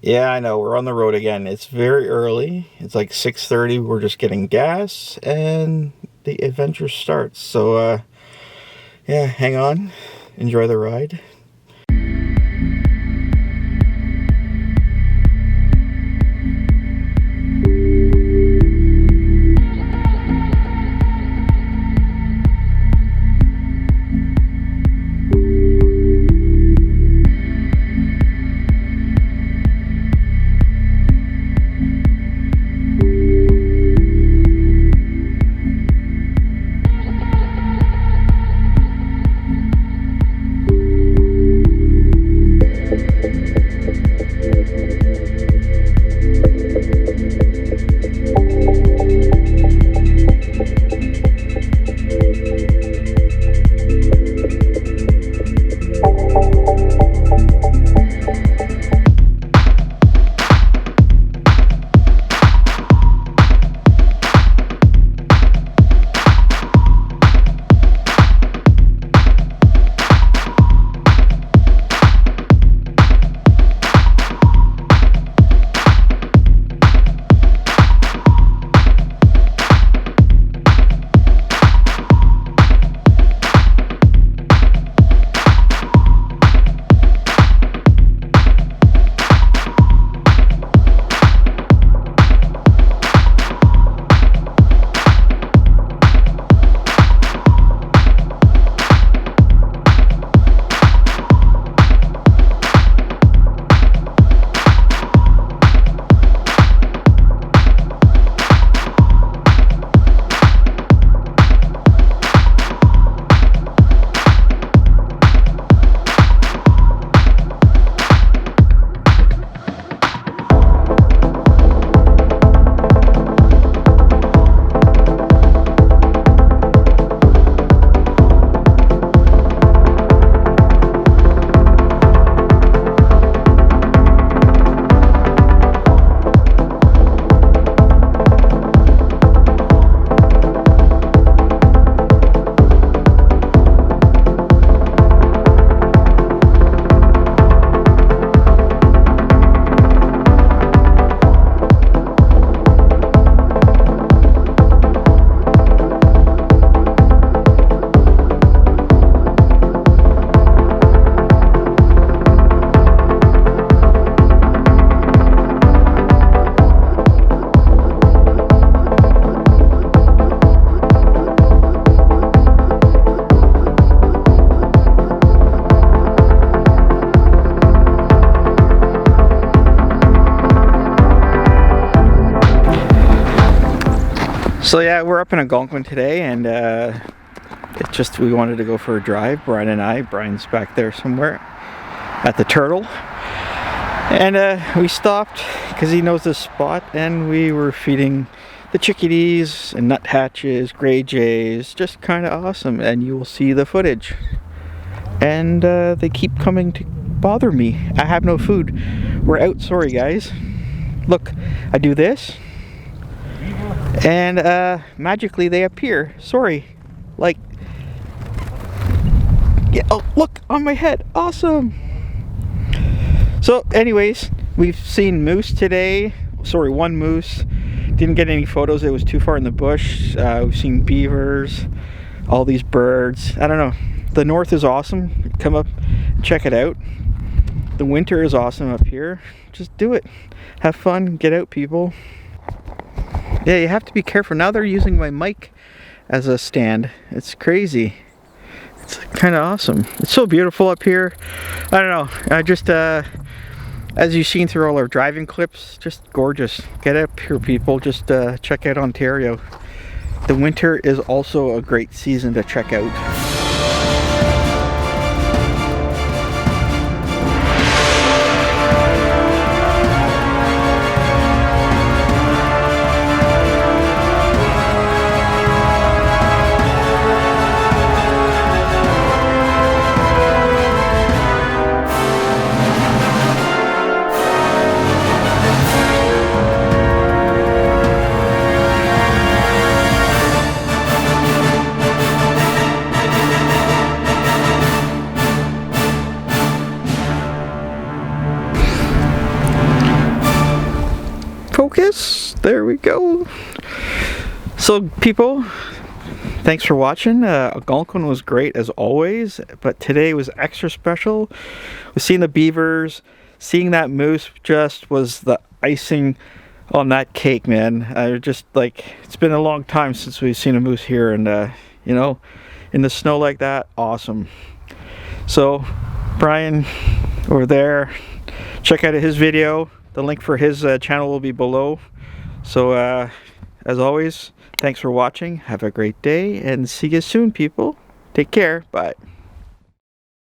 Yeah, I know, we're on the road again. It's very early. It's like 6:30. We're just getting gas and the adventure starts. So, yeah, hang on. Enjoy the ride. So yeah, we're up in Algonquin today, and we wanted to go for a drive, Brian and I. Brian's back there somewhere at the Turtle, and we stopped because he knows this spot, and we were feeding the chickadees and nuthatches, gray jays, just kind of awesome, and you will see the footage. And they keep coming to bother me. I have no food. We're out. Sorry guys. Look, I do this and magically they appear. Sorry. Like, yeah, oh look, on my head. Awesome. So anyways, we've seen moose today. Sorry, one moose. Didn't get any photos, it was too far in the bush. We've seen beavers, all these birds. I don't know. The north is awesome. Come up and check it out. The winter is awesome up here. Just do it. Have fun. Get out, people. Yeah, you have to be careful. Now they're using my mic as a stand. It's crazy. It's kind of awesome. It's so beautiful up here. I don't know. I just, as you've seen through all our driving clips, just gorgeous. Get up here, people. Just check out Ontario. The winter is also a great season to check out. focus. There we go. So people, thanks for watching. Algonquin was great as always, but today was extra special. We've seen the beavers, seeing that moose just was the icing on that cake, man. Just like, it's been a long time since we've seen a moose here, and you know, in the snow like that, awesome. So Bryan over there, check out his video. The link for his channel will be below. So as always, thanks for watching. Have a great day and see you soon, people. Take care. Bye.